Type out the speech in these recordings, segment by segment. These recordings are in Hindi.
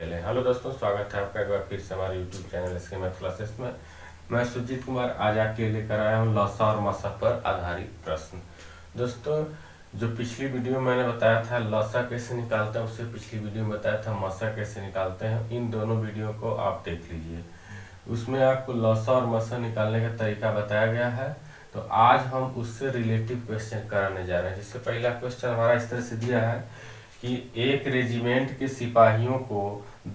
हेलो दोस्तों, स्वागत है आपका एक बार फिर से हमारे यूट्यूब चैनल इसके मैथ क्लासेस में। मैं सुजीत कुमार आज आपके लिए लेकर आया हूँ लसा और मसा पर आधारित प्रश्न। दोस्तों, जो पिछली वीडियो में मैंने बताया था लसा कैसे निकालते हैं, उससे पिछली वीडियो में बताया था मसा कैसे निकालते हैं। इन दोनों वीडियो को आप देख लीजिए, उसमें आपको लसा और मसा निकालने का तरीका बताया गया है। तो आज हम उससे रिलेटिव क्वेश्चन कराने जा रहे हैं। जिससे पहला क्वेश्चन हमारा इस तरह से दिया है कि एक रेजिमेंट के सिपाहियों को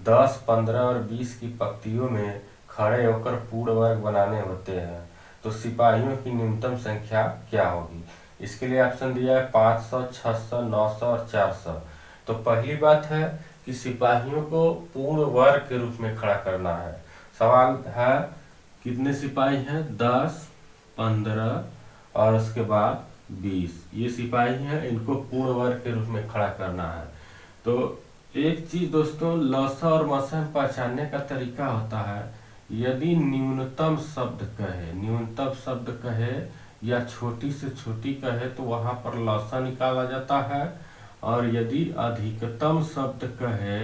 10, 15 और 20 की पंक्तियों में खड़े होकर पूर्ण वर्ग बनाने होते हैं, तो सिपाहियों की न्यूनतम संख्या क्या होगी। इसके लिए ऑप्शन दिया है 500, 600, 900 और 400। तो पहली बात है कि सिपाहियों को पूर्ण वर्ग के रूप में खड़ा करना है। सवाल है कितने सिपाही हैं, 10, 15 और उसके बाद 20। ये सिपाही हैं, इनको पूर्ण वर्ग के रूप में खड़ा करना है। तो एक चीज दोस्तों, लसा और मसा में पहचानने का तरीका होता है, यदि न्यूनतम शब्द कहे या छोटी से छोटी कहे तो वहां पर लसा निकाला जाता है, और यदि अधिकतम शब्द कहे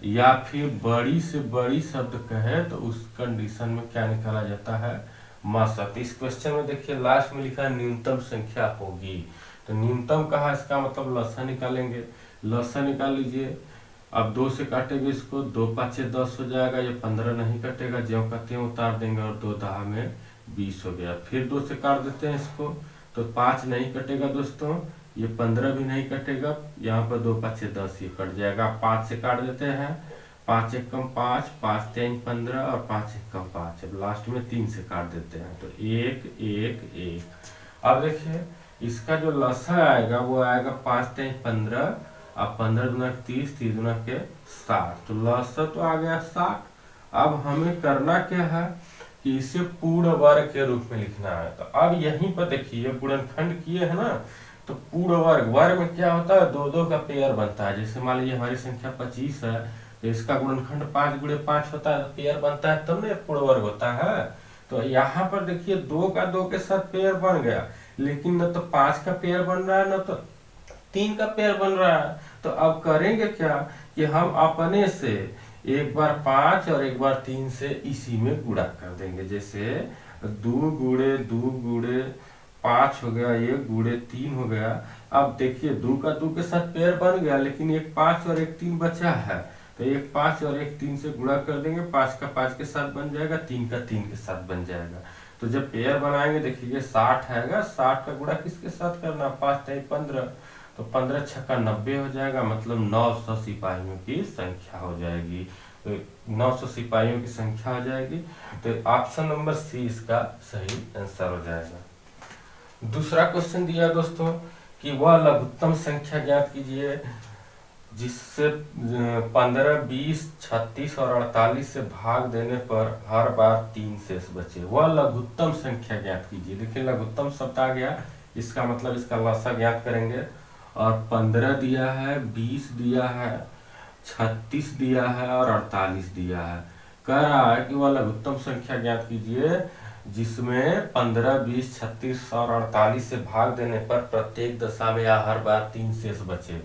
या फिर बड़ी से बड़ी शब्द कहे तो उस कंडीशन में क्या निकाला जाता है, मसा। तो इस क्वेश्चन में देखिए लास्ट में लिखा है न्यूनतम संख्या होगी, तो न्यूनतम कहा, इसका मतलब लसा निकालेंगे। लसा निकाल लीजिए। अब 2 से काटेंगे इसको, 2 5 10 हो जाएगा। ये 15 नहीं कटेगा, ज्यों का त्यों उतार देंगे और 2 दहा में 20 हो गया। फिर 2 से काट देते हैं इसको, तो 5 नहीं कटेगा दोस्तों, ये 15 भी नहीं कटेगा, यहाँ पर 2 5 10 ये कट जाएगा। 5 से काट देते हैं, 5 1 कम 5, 5 3 15 और 5 1 कम 5। अब लास्ट में 3 से काट देते हैं, तो 1 1 1। अब देखिए इसका जो लसा आएगा वो आएगा 5 3 15, अब 15 दूना 30, 30 दूना के 60। तो लसा तो आ गया 60। अब हमें करना क्या है कि इसे पूर्ण वर्ग के रूप में लिखना है। तो अब यहीं पर देखिए गुणनखंड किए है ना, तो पूर्ण वर्ग में क्या होता है, 2 2 का पेयर बनता है। जैसे मान लीजिए हमारी संख्या 25 है, तो इसका गुणनखंड 5 गुणे 5 होता है, तो पेयर बनता है, तब ना पूर्ण वर्ग होता है। तो यहाँ पर देखिए 2 का 2 के साथ पेयर बन गया, लेकिन न तो 5 का पेयर बन रहा है, न तो 3 का पेयर बन रहा है। तो अब करेंगे क्या कि हम अपने से एक बार 5 और एक बार 3 से इसी में गुणा कर देंगे। जैसे 2 गुणे 2 गुणे 5 हो गया, ये गुणे 3 हो गया। अब देखिए 2 का 2 के साथ पेयर बन गया, लेकिन एक 5 और एक 3 बचा है, तो एक 5 और एक 3 से गुणा कर देंगे। 5 का 5 के साथ बन जाएगा, 3 का 3 के साथ बन जाएगा। तो जब पेयर बनाएंगे देखिए 60 है, 60 का गुणा किसके साथ करना, 5 3 15, तो 15 छक्का 90 हो जाएगा, मतलब 900 सिपाहियों की संख्या हो जाएगी। तो 900 सिपाहियों की संख्या हो जाएगी। तो ऑप्शन नंबर सी इसका सही आंसर हो जाएगा। दूसरा क्वेश्चन दिया दोस्तों कि वह लघुत्तम संख्या ज्ञात कीजिए जिससे 15, 20, 36 और 48 से भाग देने पर हर बार 3 शेष बचे। वह लघुत्तम संख्या ज्ञात कीजिए। देखिए लघुत्तम शब्द आ गया, इसका मतलब इसका लसा ज्ञात करेंगे। और 15 दिया है, 20 दिया है, 36 दिया है और 48 दिया है। कह रहा है कि वह लघुत्तम संख्या ज्ञात कीजिए जिसमें 15, 20, 36 और 48 से भाग देने पर प्रत्येक दशा में या हर बार 3 शेष बचे।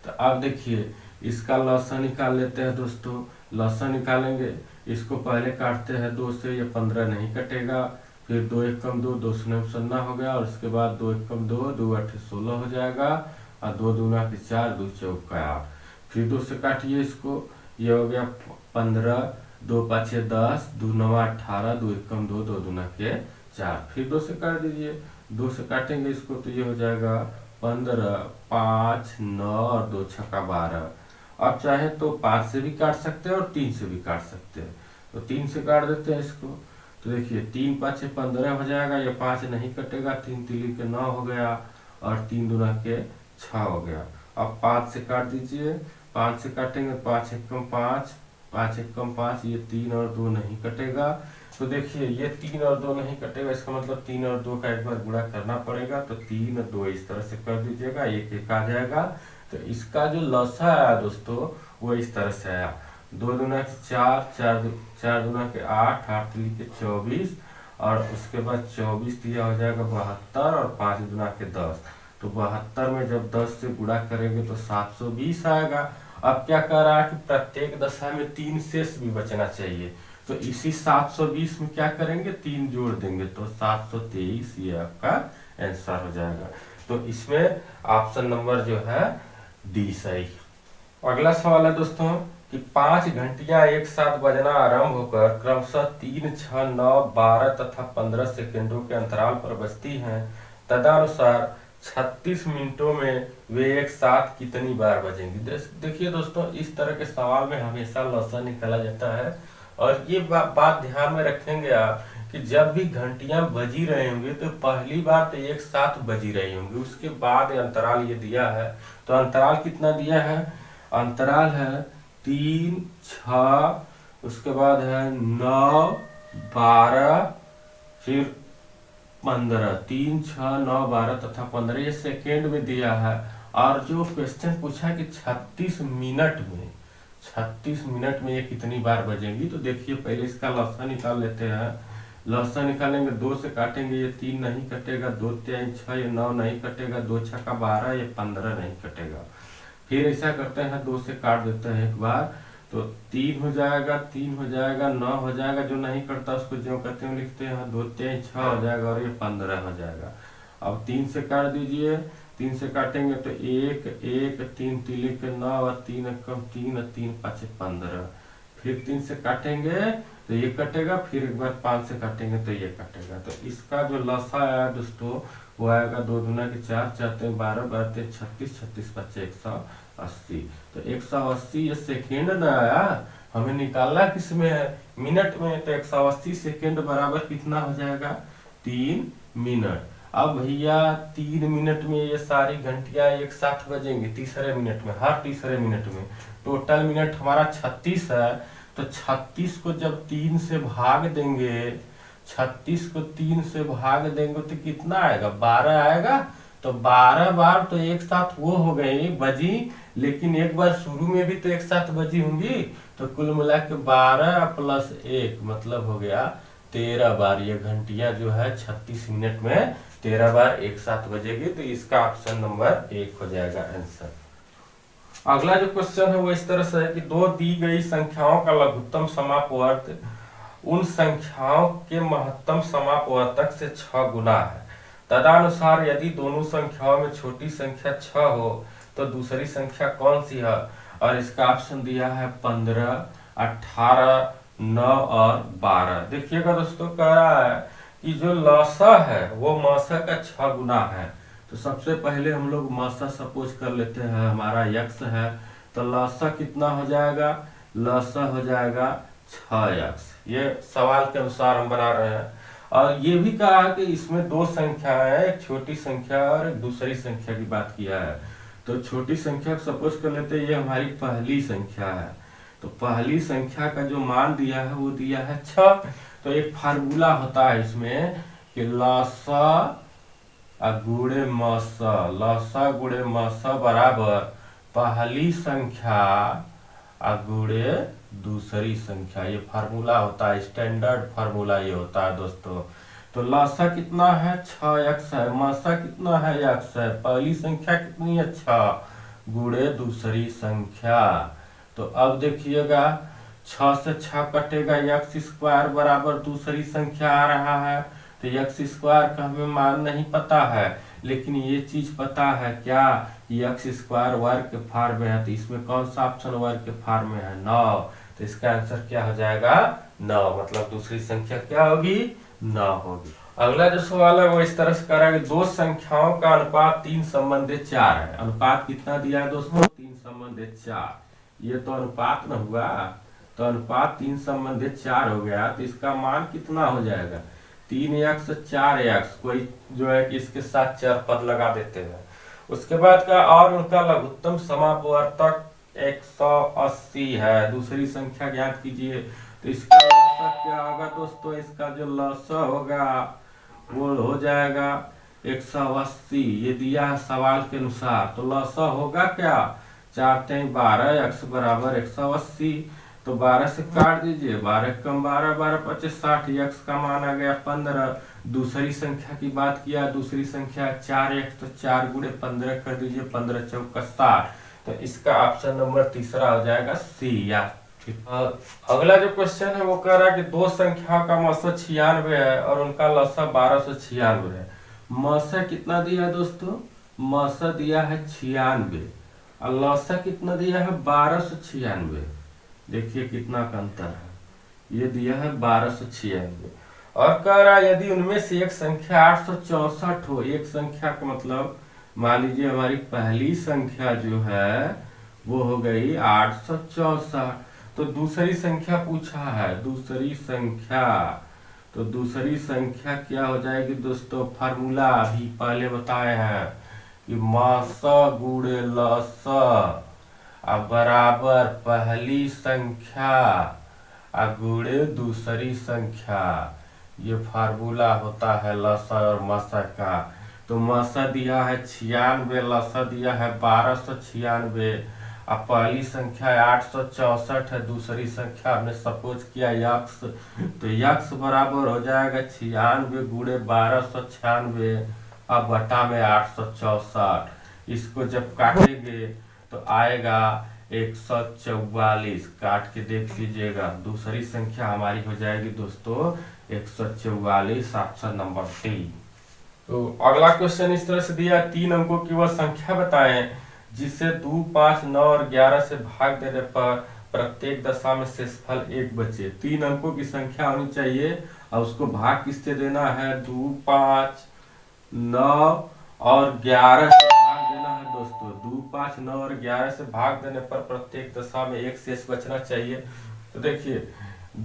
तो अब देखिए इसका लसा निकाल लेते हैं दोस्तों। लसा निकालेंगे, इसको पहले काटते हैं 2 से, ये 15 नहीं कटेगा। फिर 2 1 कम 2, 2 शून्य शून्य हो गया, और उसके बाद 2 1 कम 2, 2 8 16 हो जाएगा, और 2 दूना के 4, 2 चौका 8। फिर 2 से काटिए इसको, ये हो गया 15, 2 5 10, 2 9 18, 2 1 कम 2, 2 दूना के 4। फिर 2 से काट दीजिए, 2 से काटेंगे इसको तो ये हो जाएगा 15, 5 9 और 2 छक्का 12। अब चाहे तो 5 से भी काट सकते हैं और 3 से भी काट सकते हैं। तो 3 से काट देते हैं इसको, तो देखिए 3 5 15 हो जाएगा, ये 5 नहीं कटेगा, 3 3 के 9 हो गया, और 3 दूना के 6 हो गया। अब 5 से काट दीजिए, 5 से काटेंगे 5 1 कम 5, 5 1 कम 5, ये 3 और 2 नहीं कटेगा। तो देखिए ये 3 और 2 नहीं कटेगा, इसका मतलब 3 और 2 का एक बार गुणा करना पड़ेगा। तो 3 और 2 इस तरह से कर दीजिएगा, 1 1 आ जाएगा। तो इसका जो लसा आया दोस्तों वो इस तरह से आया, 2 दूना के 4, 4 दूना के 8, 8 3 के 24, और उसके बाद 24 दिया हो जाएगा 72, और 5 दूना के 10। तो 72 में जब 10 से गुणा करेंगे तो 720 आएगा। अब क्या कह रहा है कि प्रत्येक दशा में 3 शेष भी बचना चाहिए। तो इसी 720 में क्या करेंगे, 3 जोड़ देंगे तो 723, ये आपका आंसर हो जाएगा। तो इसमें ऑप्शन नंबर जो है डी सही। अगला सवाल है दोस्तों कि 5 घंटियां एक साथ बजना आरंभ होकर क्रमशः 3, 6, 9, 12 तथा 15 सेकेंडों के अंतराल पर बजती हैं। तदनुसार 36 मिनटों में वे एक साथ कितनी बार बजेंगी। देखिए दोस्तों, इस तरह के सवाल में हमेशा लॉसा निकाला जाता है। और ये बात ध्यान में रखेंगे आप कि जब भी घंटियां बजी रहे होंगे तो पहली बार तो एक साथ बजी रही होंगी, उसके बाद अंतराल ये दिया है। तो अंतराल कितना दिया है, अंतराल है 3, 6, उसके बाद है 9, 12, फिर 15, 3, 6, 9, 12 तथा 15 ये सेकेंड में दिया है। और जो क्वेश्चन पूछा कि 36 मिनट में ये कितनी बार बजेंगी, तो देखिए पहले इसका लॉसा निकाल लेते हैं। लॉसा निकालेंगे, 2 से काटेंगे, ये 3 नहीं कटेगा, 2 3 6, ये 9 नहीं कटेगा, 2 6 का 12, ये 15 नहीं कटेगा। फिर ऐसा करते हैं, 2 से काट देते हैं एक बार, तो 3 हो जाएगा, 3 हो जाएगा, 9 हो जाएगा, जो नहीं करता उसको जो करते हैं लिखते हैं, 2 3 6 हो जाएगा और ये 15 हो जाएगा। अब 3 से काट दीजिए, 3 से काटेंगे तो 1 1 3 3 के 9 और 3 कम 3 और 3 5 15। फिर 3 से काटेंगे तो ये कटेगा, फिर एक बार 5 से काटेंगे तो ये कटेगा। तो इसका जो लसा आया दोस्तों वो आएगा 2 दूना के 4, 4 3 12, 12 3 36, 36 5 180। तो 180 ये सेकेंड न आया, हमें निकालना किस में है, मिनट में। तो 180 सेकेंड बराबर कितना हो जाएगा, 3 मिनट। अब भैया 3 मिनट में ये सारी घंटियां एक साथ बजेंगी, तीसरे मिनट में, हर तीसरे मिनट में। टोटल मिनट हमारा 36 है, तो 36 को जब 3 से भाग देंगे, 36 को 3 से भाग देंगे तो कितना आएगा, 12 आएगा। तो 12 बार तो एक साथ वो हो गई बजी, लेकिन एक बार शुरू में भी तो एक साथ बजी होंगी। तो कुल मिला के 12 प्लस 1 मतलब हो गया 13 बार ये घंटियां जो है 36 मिनट में 13 बार एक साथ बजेगी। तो इसका ऑप्शन नंबर 1 हो जाएगा आंसर। अगला जो क्वेश्चन है वो इस तरह से है कि 2 दी गई संख्याओं का लघुत्तम समापवर्त उन संख्याओं के महत्तम समापवर्तक से 6 गुना है। तदनुसार यदि दोनों संख्याओं में छोटी संख्या 6 हो तो दूसरी संख्या कौन सी है। और इसका ऑप्शन दिया है 15, 18, 9 और 12। देखिएगा दोस्तों, कह रहा है कि जो लसा है वो मासा का 6 गुना है। तो सबसे पहले हम लोग मासा सपोज कर लेते हैं, हमारा x है, तो लसा कितना हो जाएगा, लसा हो जाएगा 6x। ये सवाल के अनुसार हम बना रहे हैं। और ये भी कहा है कि इसमें 2 संख्या है, एक छोटी संख्या और एक दूसरी संख्या की बात किया है। तो छोटी संख्या सपोज कर लेते हैं, ये हमारी पहली संख्या है। तो पहली संख्या का जो मान दिया है वो दिया है 6। तो एक फार्मूला होता है इसमें कि लसा गुणे मसा, लसा गुणे मसा बराबर पहली संख्या गुणे दूसरी संख्या। ये फार्मूला होता है, स्टैंडर्ड फार्मूला ये होता है दोस्तों। तो लसा कितना है, 6x है, मसा कितना है, x है। पहली संख्या कितनी है, 6 गुणे दूसरी संख्या। तो अब देखिएगा 6 से 6 कटेगा, x स्क्वायर बराबर दूसरी संख्या आ रहा है। तो x स्क्वायर का हमें मान नहीं पता है, लेकिन ये चीज पता है क्या, x स्क्वायर वर्ग के फॉर्म में है। तो इसमें कौन सा ऑप्शन वर्ग के फॉर्म में है, 9। तो इसका आंसर क्या हो जाएगा, 9। मतलब दूसरी संख्या क्या होगी, 9 होगी। अगला जो सवाल है वो इस तरह से करा कि 2 संख्याओं का अनुपात 3:4 है। अनुपात कितना दिया है दोस्तों, 3:4। ये तो अनुपात न हुआ, तो अनुपात 3:4 हो गया। तो इसका मान कितना हो जाएगा, 3x 4x। कोई जो है कि इसके साथ चर पद लगा देते हैं। उसके बाद का और उनका लघुत्तम समापवर्तक 180 है। दूसरी संख्या ज्ञात कीजिए। तो इसका लसा क्या होगा दोस्तों, इसका जो लसा होगा वो हो जाएगा 180। ये दिया है सवाल के अनुसार। तो लसा होगा क्या, 4 3 12, x बराबर 180। तो 12 से काट दीजिए, 12 कम 12, 12 25 60, x का मान आ गया 15। दूसरी संख्या की बात किया, दूसरी संख्या 4x, तो 4 गुणे 15 कर दीजिए, 15 चौका 60। तो इसका ऑप्शन नंबर तीसरा हो जाएगा सी या। अगला जो क्वेश्चन है वो कह रहा है कि दो संख्याओं का मसा 96 है और उनका लसा 1296 है। मसा कितना दिया है दोस्तों? मसा दिया है 96 और लसा कितना दिया है? 1296। देखिए कितना का अंतर है, ये दिया है 1296 और कह रहा है यदि उनमें से एक संख्या 864 हो। एक संख्या का मतलब मान लीजिए हमारी पहली संख्या जो है वो हो गई 864, तो दूसरी संख्या पूछा है, दूसरी संख्या, तो दूसरी संख्या क्या हो जाएगी दोस्तों? फार्मूला अभी पहले बताए हैं कि मास गुणे लस बराबर पहली संख्या गुणे दूसरी संख्या। ये फार्मूला होता है लसा और मसा का। तो मसा दिया है 96, लसा दिया है 1296। अब पहली संख्या 864 है, दूसरी संख्या हमने सपोज किया यक्स, तो यक्स बराबर हो जाएगा 96 गुणे 1296 अब बटा में 864। इसको जब काटेंगे तो आएगा 144। काट के देख लीजिएगा, दूसरी संख्या हमारी हो जाएगी दोस्तों 144, ऑप्शन नंबर डी। तो अगला क्वेश्चन इस तरह से दिया, 3 अंकों की वह संख्या बताएं जिसे 2, 5, 9 और 11 से भाग देने पर प्रत्येक दशा में शेषफल 1 बचे। 3 अंकों की संख्या होनी चाहिए और उसको भाग किससे देना है? 2, 5, 9 और 11 से भाग देना है दोस्तों। 2, 5, 9 और 11 से भाग देने पर प्रत्येक दशा में 1 शेष बचना चाहिए। तो देखिए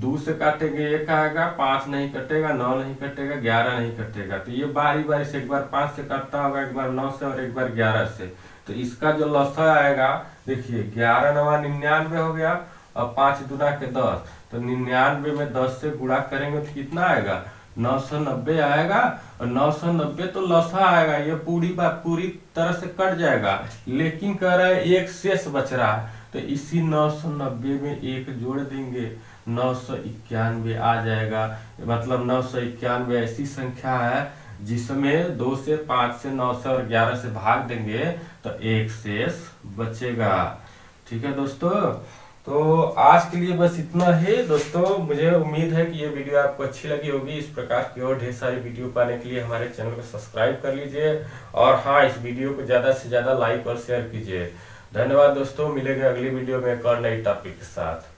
2 से काटेंगे 1 आएगा, 5 नहीं कटेगा, 9 नहीं कटेगा, 11 नहीं कटेगा। तो ये बारी बारी से एक बार 5 से काटता होगा, एक बार 9 से और एक बार 11 से। तो इसका जो लसा आएगा देखिए 11 9 99 हो गया और 5 दूना के 10, तो 99 में 10 से गुणा करेंगे तो कितना आएगा? 990 आएगा और 990 तो लसा आएगा, ये पूरी तरह से कट जाएगा। लेकिन कह रहा है 1 शेष बच रहा है, तो इसी 990 में 1 जोड़ देंगे, 991 आ जाएगा। मतलब 991 ऐसी संख्या है जिसमें 2 से 5 से 9 से और 11 से भाग देंगे तो 1 शेष बचेगा। ठीक है दोस्तों, तो आज के लिए बस इतना ही दोस्तों। मुझे उम्मीद है कि ये वीडियो आपको अच्छी लगी होगी। इस प्रकार की और ढेर सारी वीडियो पाने के लिए हमारे चैनल को सब्सक्राइब कर लीजिए और हाँ, इस वीडियो को ज़्यादा से ज़्यादा लाइक और शेयर कीजिए। धन्यवाद दोस्तों, मिलेंगे अगली वीडियो में एक और नई टॉपिक के साथ।